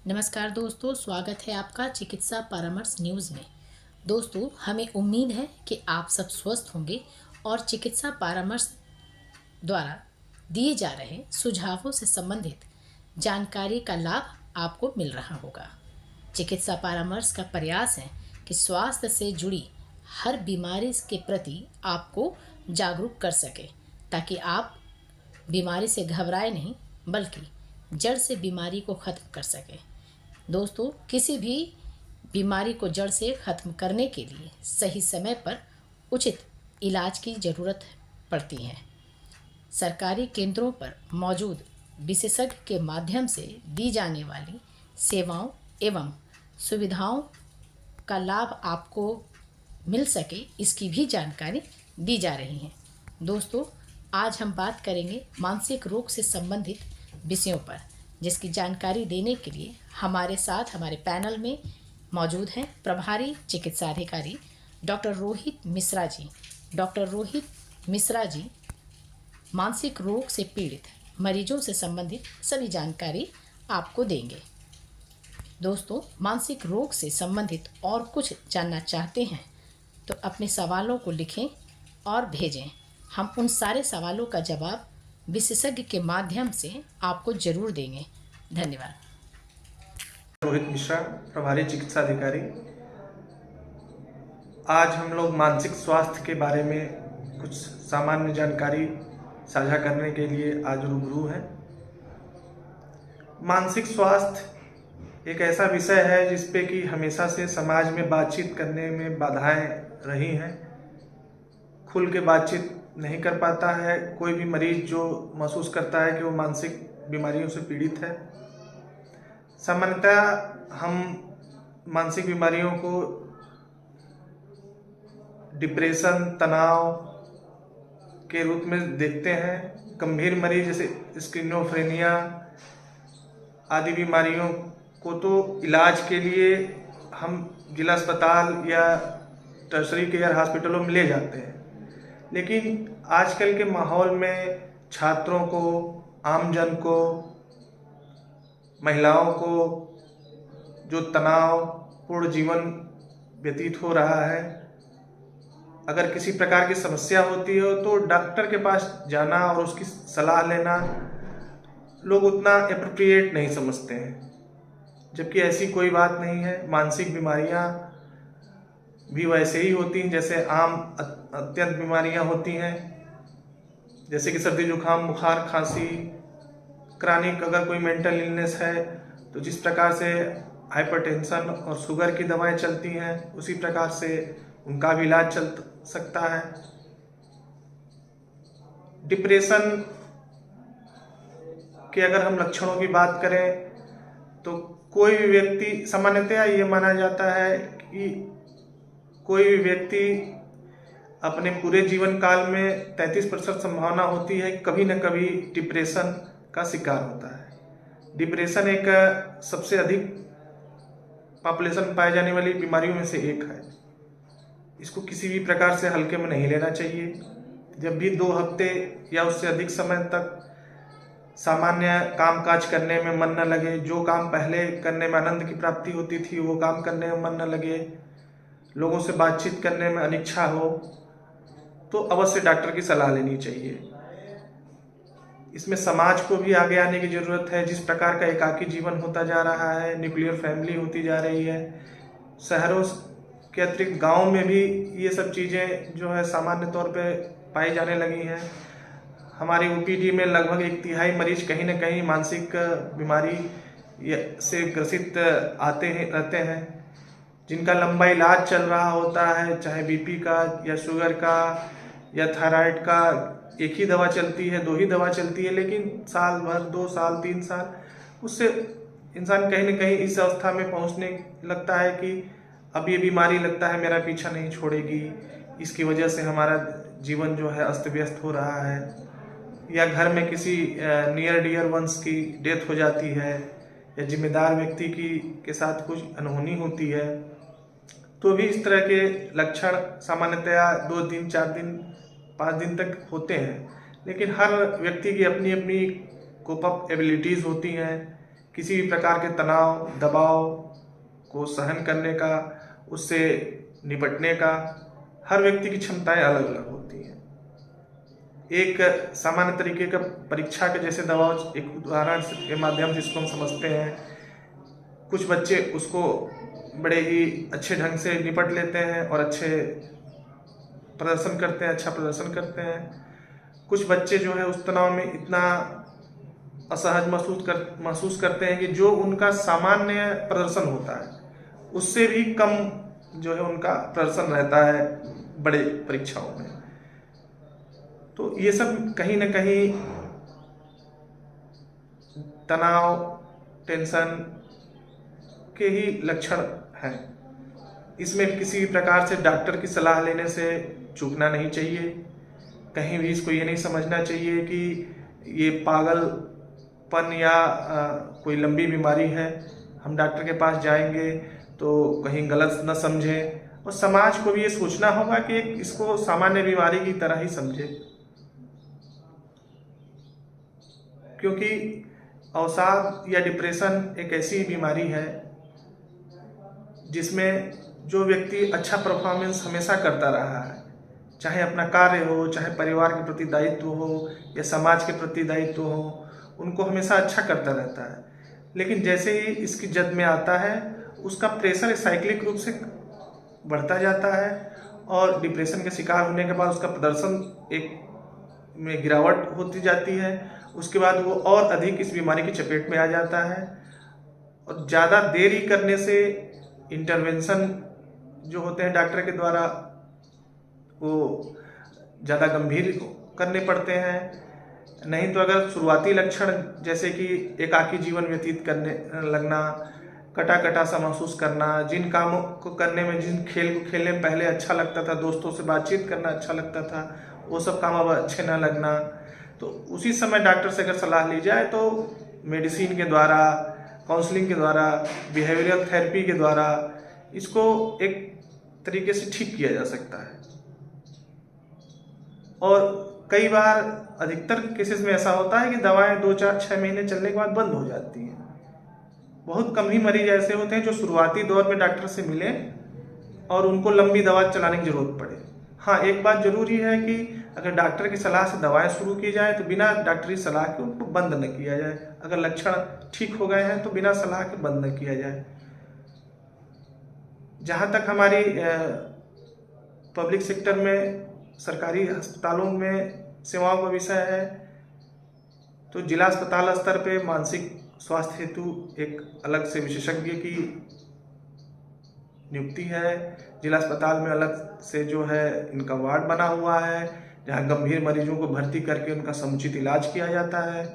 नमस्कार दोस्तों, स्वागत है आपका चिकित्सा परामर्श न्यूज़ में। दोस्तों, हमें उम्मीद है कि आप सब स्वस्थ होंगे और चिकित्सा परामर्श द्वारा दिए जा रहे सुझावों से संबंधित जानकारी का लाभ आपको मिल रहा होगा। चिकित्सा परामर्श का प्रयास है कि स्वास्थ्य से जुड़ी हर बीमारी के प्रति आपको जागरूक कर सके, ताकि आप बीमारी से घबराए नहीं बल्कि जड़ से बीमारी को ख़त्म कर सकें। दोस्तों, किसी भी बीमारी को जड़ से ख़त्म करने के लिए सही समय पर उचित इलाज की ज़रूरत पड़ती है। सरकारी केंद्रों पर मौजूद विशेषज्ञ के माध्यम से दी जाने वाली सेवाओं एवं सुविधाओं का लाभ आपको मिल सके, इसकी भी जानकारी दी जा रही है। दोस्तों, आज हम बात करेंगे मानसिक रोग से संबंधित विषयों पर, जिसकी जानकारी देने के लिए हमारे साथ हमारे पैनल में मौजूद हैं प्रभारी चिकित्सा अधिकारी डॉक्टर रोहित मिश्रा जी। डॉक्टर रोहित मिश्रा जी मानसिक रोग से पीड़ित मरीजों से संबंधित सभी जानकारी आपको देंगे। दोस्तों, मानसिक रोग से संबंधित और कुछ जानना चाहते हैं तो अपने सवालों को लिखें और भेजें। हम उन सारे सवालों का जवाब विशेषज्ञ के माध्यम से आपको जरूर देंगे। धन्यवाद। रोहित मिश्रा, प्रभारी चिकित्सा अधिकारी। आज हम लोग मानसिक स्वास्थ्य के बारे में कुछ सामान्य जानकारी साझा करने के लिए आज रूबरू हैं। मानसिक स्वास्थ्य एक ऐसा विषय है जिस पे कि हमेशा से समाज में बातचीत करने में बाधाएं रही हैं। खुल के बातचीत नहीं कर पाता है कोई भी मरीज जो महसूस करता है कि वो मानसिक बीमारियों से पीड़ित है। सामान्यतः हम मानसिक बीमारियों को डिप्रेशन, तनाव के रूप में देखते हैं। गंभीर मरीज जैसे स्किज़ोफ्रेनिया आदि बीमारियों को तो इलाज के लिए हम जिला अस्पताल या टर्शरी केयर हॉस्पिटलों में ले जाते हैं, लेकिन आजकल के माहौल में छात्रों को, आमजन को, महिलाओं को जो तनावपूर्ण जीवन व्यतीत हो रहा है, अगर किसी प्रकार की समस्या होती हो तो डॉक्टर के पास जाना और उसकी सलाह लेना लोग उतना एप्रोप्रिएट नहीं समझते हैं, जबकि ऐसी कोई बात नहीं है। मानसिक बीमारियां भी वैसे ही होती हैं जैसे आम अत्यंत बीमारियां होती हैं, जैसे कि सर्दी, जुकाम, बुखार, खांसी, क्रॉनिक अगर कोई मेंटल इलनेस है तो जिस प्रकार से हाइपरटेंशन और शुगर की दवाएं चलती हैं, उसी प्रकार से उनका भी इलाज चल सकता है। डिप्रेशन के अगर हम लक्षणों की बात करें तो कोई भी व्यक्ति, सामान्यतया ये माना जाता है कि कोई भी व्यक्ति अपने पूरे जीवन काल में 33% संभावना होती है कि कभी न कभी डिप्रेशन का शिकार होता है। डिप्रेशन एक सबसे अधिक पॉपुलेशन में पाई जाने वाली बीमारियों में से एक है। इसको किसी भी प्रकार से हल्के में नहीं लेना चाहिए। जब भी 2 हफ्ते या उससे अधिक समय तक सामान्य कामकाज करने में मन न लगे, जो काम पहले करने में आनंद की प्राप्ति होती थी वो काम करने में मन न लगे, लोगों से बातचीत करने में अनिच्छा हो, तो अवश्य डॉक्टर की सलाह लेनी चाहिए। इसमें समाज को भी आगे आने की ज़रूरत है। जिस प्रकार का एकाकी जीवन होता जा रहा है, न्यूक्लियर फैमिली होती जा रही है, शहरों के अतिरिक्त गाँव में भी ये सब चीज़ें जो है सामान्य तौर पे पाई जाने लगी हैं। हमारी ओपीडी में लगभग 1/3 मरीज कहीं न कहीं मानसिक बीमारी से ग्रसित आते हैं रहते हैं, जिनका लंबा इलाज चल रहा होता है, चाहे बीपी का या शुगर का या थायराइड का। एक ही दवा चलती है, 2 ही दवा चलती है, लेकिन साल भर, 2 साल, 3 साल, उससे इंसान कहीं न कहीं इस अवस्था में पहुंचने लगता है कि अब ये बीमारी लगता है मेरा पीछा नहीं छोड़ेगी, इसकी वजह से हमारा जीवन जो है अस्त व्यस्त हो रहा है, या घर में किसी नियर डियर वंस की डेथ हो जाती है, या जिम्मेदार व्यक्ति के साथ कुछ अनहोनी होती है, तो भी इस तरह के लक्षण सामान्यतया 2 दिन, 4 दिन, 5 दिन तक होते हैं। लेकिन हर व्यक्ति की अपनी अपनी कोप अप एबिलिटीज़ होती हैं किसी भी प्रकार के तनाव दबाव को सहन करने का, उससे निपटने का हर व्यक्ति की क्षमताएं अलग अलग होती हैं। एक सामान्य तरीके का परीक्षा के जैसे दबाव, एक उदाहरण के माध्यम से इसको हम समझते हैं। कुछ बच्चे उसको बड़े ही अच्छे ढंग से निपट लेते हैं और अच्छे प्रदर्शन करते हैं, अच्छा प्रदर्शन करते हैं। कुछ बच्चे जो है उस तनाव में इतना असहज महसूस करते हैं कि जो उनका सामान्य प्रदर्शन होता है उससे भी कम जो है उनका प्रदर्शन रहता है बड़े परीक्षाओं में। तो ये सब कहीं ना कहीं तनाव, टेंशन के ही लक्षण हैं। इसमें किसी भी प्रकार से डॉक्टर की सलाह लेने से चूकना नहीं चाहिए। कहीं भी इसको ये नहीं समझना चाहिए कि ये पागलपन या कोई लंबी बीमारी है, हम डॉक्टर के पास जाएंगे तो कहीं गलत न समझें। और समाज को भी ये सोचना होगा कि इसको सामान्य बीमारी की तरह ही समझे, क्योंकि अवसाद या डिप्रेशन एक ऐसी बीमारी है जिसमें जो व्यक्ति अच्छा परफॉर्मेंस हमेशा करता रहा है, चाहे अपना कार्य हो, चाहे परिवार के प्रति दायित्व हो या समाज के प्रति दायित्व हो, उनको हमेशा अच्छा करता रहता है। लेकिन जैसे ही इसकी जद में आता है उसका प्रेशर साइक्लिक रूप से बढ़ता जाता है और डिप्रेशन के शिकार होने के बाद उसका प्रदर्शन एक में गिरावट होती जाती है। उसके बाद वो और अधिक इस बीमारी की चपेट में आ जाता है और ज़्यादा देरी करने से इंटरवेंशन जो होते हैं डॉक्टर के द्वारा वो ज़्यादा गंभीर करने पड़ते हैं। नहीं तो अगर शुरुआती लक्षण जैसे कि एकाकी जीवन व्यतीत करने लगना, कटा कटा सा महसूस करना, जिन कामों को करने में, जिन खेल को खेलने में पहले अच्छा लगता था, दोस्तों से बातचीत करना अच्छा लगता था, वो सब काम अब अच्छे ना लगना, तो उसी समय डॉक्टर से अगर सलाह ली जाए तो मेडिसिन के द्वारा, काउंसलिंग के द्वारा, बिहेवियरल थेरेपी के द्वारा इसको एक तरीके से ठीक किया जा सकता है। और कई बार अधिकतर केसेस में ऐसा होता है कि दवाएं 2, 4, 6 महीने चलने के बाद बंद हो जाती हैं। बहुत कम ही मरीज ऐसे होते हैं जो शुरुआती दौर में डॉक्टर से मिले और उनको लंबी दवा चलाने की जरूरत पड़े। हाँ, एक बात जरूरी है कि अगर डॉक्टर की सलाह से दवाएं शुरू की जाए तो बिना डॉक्टरी सलाह के उनको बंद न किया जाए। अगर लक्षण ठीक हो गए हैं तो बिना सलाह के बंद न किया जाए। जहाँ तक हमारी पब्लिक सेक्टर में, सरकारी अस्पतालों में सेवाओं का विषय है तो जिला अस्पताल स्तर पे मानसिक स्वास्थ्य हेतु एक अलग से विशेषज्ञ की नियुक्ति है। जिला अस्पताल में अलग से जो है इनका वार्ड बना हुआ है जहाँ गंभीर मरीजों को भर्ती करके उनका समुचित इलाज किया जाता है।